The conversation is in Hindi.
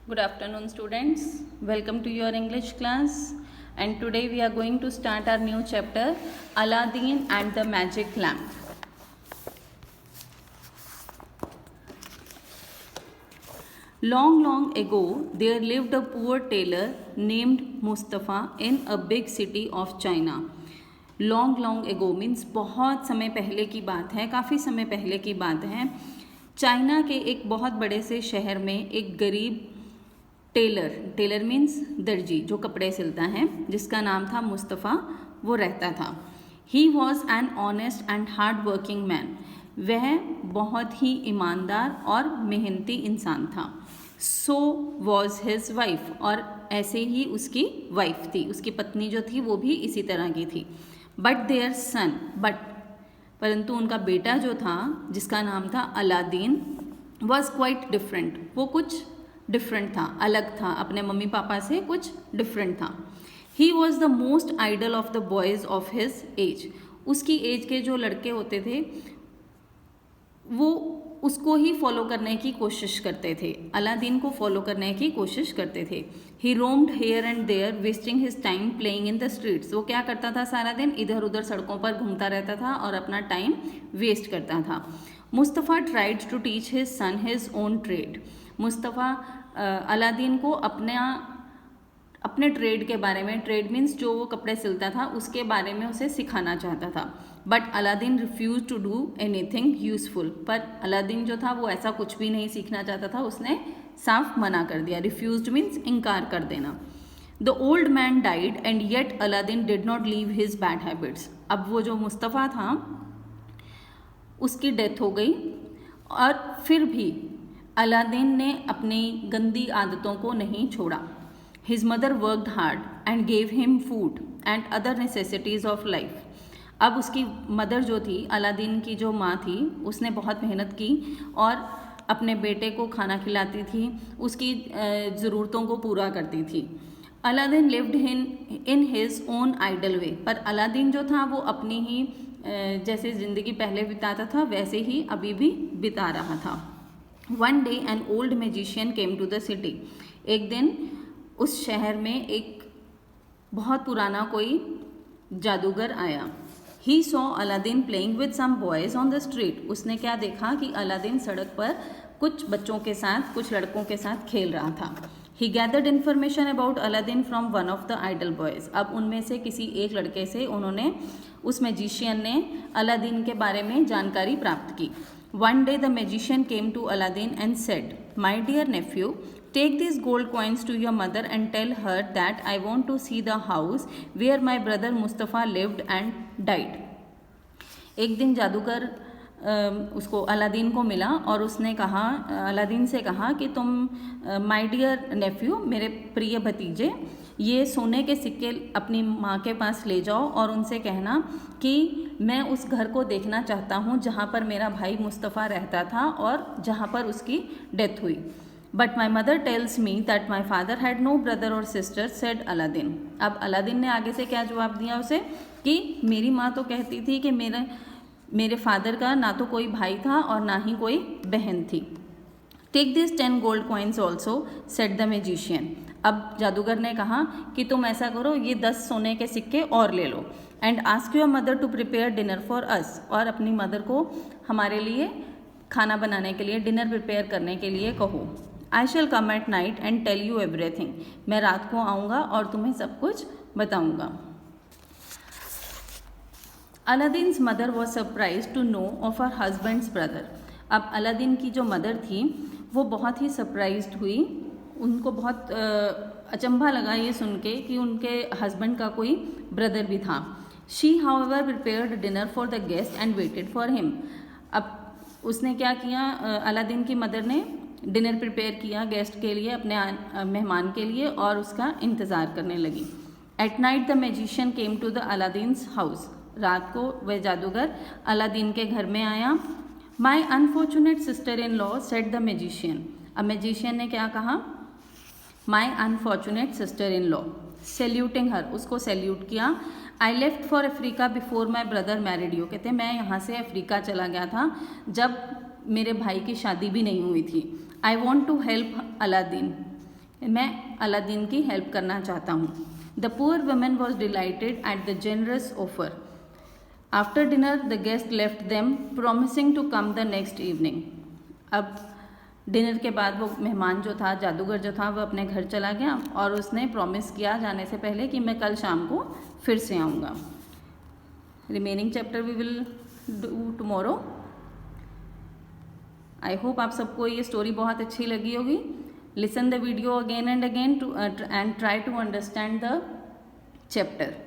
Good afternoon, students. Welcome to your English class. And today we are going to start our new chapter, Aladdin and the Magic Lamp. Long, long ago, there lived a poor tailor named Mustafa in a big city of China. Long long ago means बहुत समय पहले की बात है, काफ़ी समय पहले की बात है। चाइना के एक बहुत बड़े से शहर में एक गरीब टेलर मीन्स दर्जी जो कपड़े सिलता है, जिसका नाम था मुस्तफ़ा, वो रहता था। He was an honest and hard working man. वह बहुत ही ईमानदार और मेहनती इंसान था। सो वॉज हिज वाइफ, और ऐसे ही उसकी वाइफ थी, उसकी पत्नी जो थी वो भी इसी तरह की थी। बट देयर सन, परंतु उनका बेटा जो था, जिसका नाम था अलादीन, वॉज क्वाइट डिफरेंट। वो कुछ डिफरेंट था, अलग था, अपने मम्मी पापा से कुछ डिफरेंट था। He was the most idol of the boys of his age. उसकी एज के जो लड़के होते थे वो उसको ही फॉलो करने की कोशिश करते थे, अलादीन को फॉलो करने की कोशिश करते थे। He roamed here and there wasting his time playing in the streets. वो क्या करता था, सारा दिन इधर उधर सड़कों पर घूमता रहता था और अपना टाइम वेस्ट करता था। Mustafa tried to teach his son his own trade. Mustafa Aladdin को अपने ट्रेड के बारे में, ट्रेड मीन्स जो वो कपड़े सिलता था उसके बारे में उसे सिखाना चाहता था। But Aladdin refuse to do anything useful. पर अलादीन जो था वो ऐसा कुछ भी नहीं सीखना चाहता था, उसने साफ मना कर दिया। रिफ्यूज मीन्स इनकार कर देना। The old man died and yet Aladdin did not leave his bad habits. अब वो जो मुस्तफ़ा था उसकी डेथ हो गई, और फिर भी अलादीन ने अपनी गंदी आदतों को नहीं छोड़ा। His mother worked hard and gave him food and other necessities of life. अब उसकी मदर जो थी, अलादीन की जो माँ थी, उसने बहुत मेहनत की और अपने बेटे को खाना खिलाती थी, उसकी ज़रूरतों को पूरा करती थी। Aladdin lived in his own idle way. पर अलादीन जो था वो अपनी ही जैसे ज़िंदगी पहले बिताता था वैसे ही अभी भी बिता रहा था। One day an old magician came to the city. एक दिन उस शहर में एक बहुत पुराना कोई जादूगर आया। He saw Aladdin playing with some boys on the street. उसने क्या देखा कि अलादीन सड़क पर कुछ बच्चों के साथ, कुछ लड़कों के साथ खेल रहा था। He gathered information about Aladdin from one of the idle boys. अब उनमें से किसी एक लड़के से उस मैजिशियन ने अलादीन के बारे में जानकारी प्राप्त की। One day the magician came to Aladdin and said, my dear nephew, take these gold coins to your mother and tell her that I want to see the house where my brother Mustafa lived and died. एक दिन जादूगर उसको अलादीन को मिला और उसने कहा, अलादीन से कहा कि तुम माय डियर नेफ्यू, मेरे प्रिय भतीजे, ये सोने के सिक्के अपनी माँ के पास ले जाओ और उनसे कहना कि मैं उस घर को देखना चाहता हूँ जहाँ पर मेरा भाई मुस्तफ़ा रहता था और जहाँ पर उसकी डेथ हुई। But my mother tells me that my father had no brother और सिस्टर, सेड अलादीन। अब अलादीन ने आगे से क्या जवाब दिया उसे कि मेरी माँ तो कहती थी कि मेरे फादर का ना तो कोई भाई था और ना ही कोई बहन थी। Take this 10 gold coins also, said the magician. अब जादूगर ने कहा कि तुम ऐसा करो, ये 10 सोने के सिक्के और ले लो। And ask your mother to prepare dinner for us. और अपनी मदर को हमारे लिए खाना बनाने के लिए, डिनर प्रिपेयर करने के लिए कहो। I shall come at night and tell you everything. मैं रात को आऊँगा और तुम्हें सब कुछ बताऊँगा। Aladdin's mother was surprise to know of her husband's brother. अब अलादीन की जो मदर थी वो बहुत ही सरप्राइज्ड हुई, उनको बहुत अचंभा लगा ये सुन के कि उनके हस्बैंड का कोई ब्रदर भी था। She however prepared dinner for the guest and waited for him. अब उसने क्या किया, अलादीन की मदर ने डिनर प्रिपेयर किया गेस्ट के लिए, अपने मेहमान के लिए, और उसका इंतज़ार करने लगी। At night the magician came to the Aladdin's house. रात को वह जादूगर अलादीन के घर में आया। My unfortunate sister in law, said the magician. अब मैजिशियन ने क्या कहा, my unfortunate sister in law, saluting her, उसको सैल्यूट किया। I left for Africa before my brother married you. कहते मैं यहाँ से अफ्रीका चला गया था जब मेरे भाई की शादी भी नहीं हुई थी। I want to help Aladdin. मैं अलादीन की हेल्प करना चाहता हूँ। The poor women was delighted at the generous offer. After dinner the guest left them promising to come the next evening. अब डिनर के बाद वो मेहमान जो था, जादूगर जो था, वो अपने घर चला गया और उसने प्रॉमिस किया जाने से पहले कि मैं कल शाम को फिर से आऊँगा। Remaining chapter we will do tomorrow. I hope आप सबको ये स्टोरी बहुत अच्छी लगी होगी। Listen the video again and again and try to understand the chapter.